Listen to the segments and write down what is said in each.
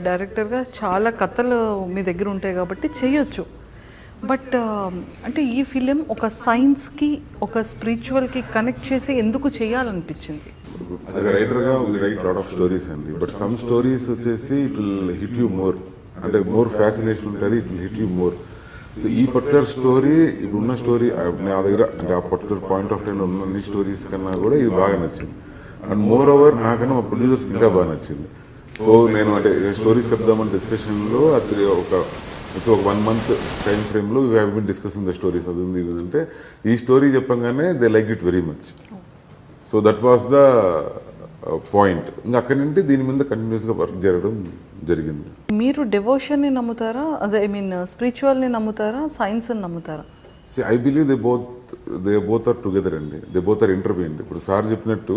డైరెక్టర్గా చాలా కథలు మీ దగ్గర ఉంటాయి కాబట్టి చేయొచ్చు. బట్ అంటే ఈ ఫిలిం ఒక సైన్స్కి ఒక స్పిరిచువల్కి కనెక్ట్ చేసి ఎందుకు చేయాలనిపించింది? యాజ్ అ రైటర్గా we write lot of stories అండి. బట్ సమ్ స్టోరీస్ వచ్చేసి it will hit you more, అంటే మోర్ ఫ్యాసినేషన్ ఉంటుంది, it will hit you more. So ఈ పర్టికులర్ స్టోరీ, ఇప్పుడున్న స్టోరీ నా దగ్గర అంటే ఆ పర్టికులర్ పాయింట్ ఆఫ్ టైంలో ఉన్న అన్ని స్టోరీస్ కన్నా కూడా ఇది బాగా నచ్చింది. అండ్ మోర్ ఓవర్ నాకన్నా మా ప్రొడ్యూసర్స్కి ఇంకా బాగా నచ్చింది. సో నేను అంటే స్టోరీస్ చెప్దామని డిస్కషన్లో అది ఒక 1 month టైం ఫ్రేమ్లో we have been discussing the stories. అది ఉంది అంటే ఈ స్టోరీ చెప్పంగానే they like it very much. So that was the point. ఇంకా అక్కడి నుండి దీని మీద కంటిన్యూస్గా వర్క్ జరగడం జరిగింది. మీరు డివోషన్ని నమ్ముతారా, అదే ఐ మీన్ స్పిరిచువల్ని నమ్ముతారా, సైన్స్ని నమ్ముతారా? See I believe they both are together అండి. They both are intertwined. ఇప్పుడు సార్ చెప్పినట్టు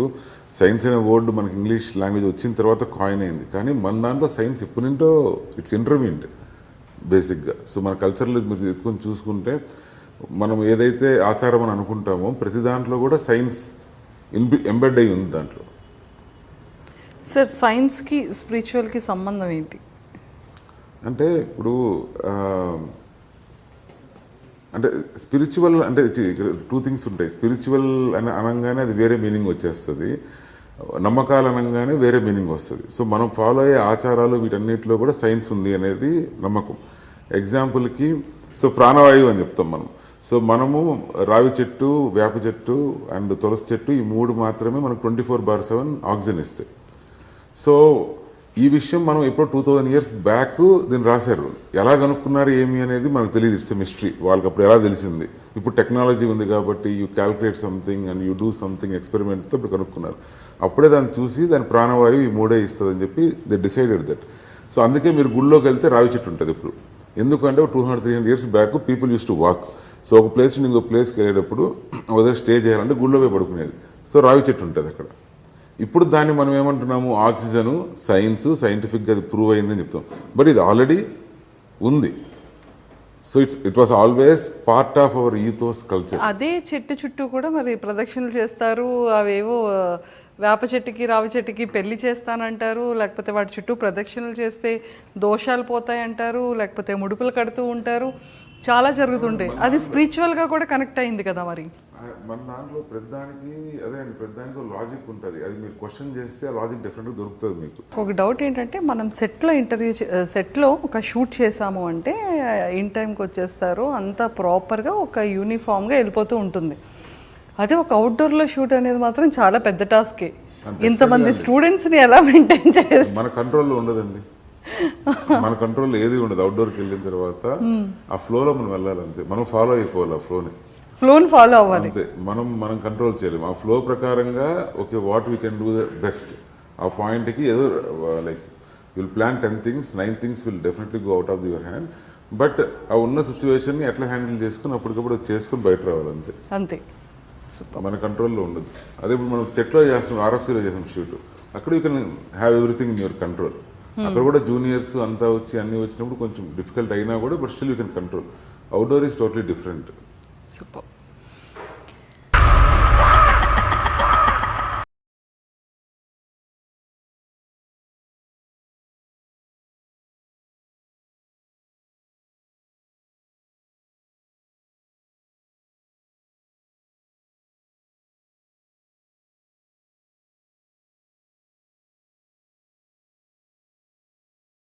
సైన్స్ అనే వర్డ్ మనకి ఇంగ్లీష్ లాంగ్వేజ్ వచ్చిన తర్వాత కాయిన్ అయింది, కానీ మన దాంట్లో సైన్స్ ఎప్పటి నుండో ఇట్స్ ఇంటర్వ్యూన్డ్ బేసిక్గా. సో మన కల్చర్లో మీరు ఎత్తుకొని చూసుకుంటే మనం ఏదైతే ఆచారం అని అనుకుంటామో ప్రతి దాంట్లో కూడా సైన్స్ ఎంబెడ్ అయి ఉంది దాంట్లో. సార్ సైన్స్కి స్పిరిచువల్కి సంబంధం ఏంటి? అంటే ఇప్పుడు అంటే స్పిరిచువల్ అంటే 2 things ఉంటాయి. స్పిరిచువల్ అని అనగానే అది వేరే మీనింగ్ వచ్చేస్తుంది, నమ్మకాలు అనగానే వేరే మీనింగ్ వస్తుంది. సో మనం ఫాలో అయ్యే ఆచారాలు వీటన్నిటిలో కూడా సైన్స్ ఉంది అనేది నమ్మకం. ఎగ్జాంపుల్కి సో ప్రాణవాయువు అని చెప్తాం మనం. సో మనము రావి చెట్టు, వేప చెట్టు అండ్ తులసి చెట్టు ఈ 3 మాత్రమే మనకు 24/7 ఆక్సిజన్ ఇస్తాయి. సో ఈ విషయం మనం ఎప్పుడో 2000 years బ్యాక్ దీన్ని రాశారు. ఎలా కనుక్కున్నారు ఏమి అనేది మనకు తెలియదు, ఇట్స్ ఎ మిస్టరీ. వాళ్ళకి అప్పుడు ఎలా తెలిసింది? ఇప్పుడు టెక్నాలజీ ఉంది కాబట్టి you calculate something and you do something ఎక్స్పెరిమెంట్తో ఇప్పుడు కనుక్కున్నారు. అప్పుడే దాన్ని చూసి దాని ప్రాణవాయువు ఈ 3 ఇస్తుందని చెప్పి దే డిసైడెడ్ దట్. సో అందుకే మీరు గుళ్ళోకి వెళ్తే రావి చెట్టు ఉంటుంది ఇప్పుడు. ఎందుకంటే 200-300 years back people use to walk. So ఒక ప్లేస్ నుండి ఇంకో ప్లేస్కి వెళ్ళేటప్పుడు ఉదయం స్టే చేయాలంటే గుళ్ళో పోయి పడుకునేది. సో రావి చెట్టు ఉంటుంది అక్కడ. ఇప్పుడు దాన్ని మనం ఏమంటున్నాము, ఆక్సిజను, సైంటిఫిక్గా అది ప్రూవ్ అయిందని చెప్తాం. బట్ ఇది ఆల్రెడీ ఉంది. So it was always part of our ethos culture. అదే చెట్టు చుట్టూ కూడా మరి ప్రదక్షిణలు చేస్తారు, అవేవో వేప చెట్టుకి రావి చెట్టుకి పెళ్లి చేస్తానంటారు, లేకపోతే వాటి చుట్టూ ప్రదక్షిణలు చేస్తే దోషాలు పోతాయి అంటారు, లేకపోతే ముడుపులు కడుతూ ఉంటారు, చాలా జరుగుతుంటాయి. అది స్పిరిచువల్గా కూడా కనెక్ట్ అయింది కదా మరి. మన దాంట్లో ప్రతిదానికి అదే అండి, ప్రతిదానికి లాజిక్ ఉంటుంది. అది మీరు క్వశ్చన్ చేస్తే ఆ లాజిక్ డెఫినెట్గా దొరుకుతుంది మీకు. ఒక డౌట్ ఏంటంటే, మనం సెట్లో ఒక షూట్ చేసాము అంటే ఇన్ టైంకి వచ్చేస్తారు, అంతా ప్రాపర్గా ఒక యూనిఫామ్గా వెళ్ళిపోతూ ఉంటుంది. అదే ఒక అవుట్డోర్లో షూట్ అనేది మాత్రం చాలా పెద్ద టాస్కే. ఇంతమంది స్టూడెంట్స్ని ఎలా మెయింటైన్ చేస్తారు? మన కంట్రోల్లో ఉండదండి. మన కంట్రోల్లో ఏది ఉండదు. అవుట్డోర్కి వెళ్ళిన తర్వాత ఆ ఫ్లోలో మనం వెళ్ళాలి అంతే. మనం ఫాలో అయిపోవాలి ఆ ఫ్లోని ఫాలో అవ్వాలి అంతే. మనం కంట్రోల్ చేయలేము. ఆ ఫ్లో ప్రకారంగా okay what we can do the best. ఆ పాయింట్కి ఏదో like will plan 10 things, 9 things will definitely go out of your hand. But ఆ ఉన్న సిచ్యువేషన్ని ఎట్లా హ్యాండిల్ చేసుకుని అప్పటికప్పుడు చేసుకుని బయట రావాలి అంతే. అంతే, మన కంట్రోల్లో ఉండదు. అదే ఇప్పుడు మనం సెట్లో చేస్తాం, RFCలో చేస్తాం షూట్, అక్కడ you can have everything in your control. అక్కడ కూడా జూనియర్స్ అంతా వచ్చి అన్నీ వచ్చినప్పుడు కొంచెం డిఫికల్ట్ అయినా కూడా but still you can control. Outdoor is totally different. Super.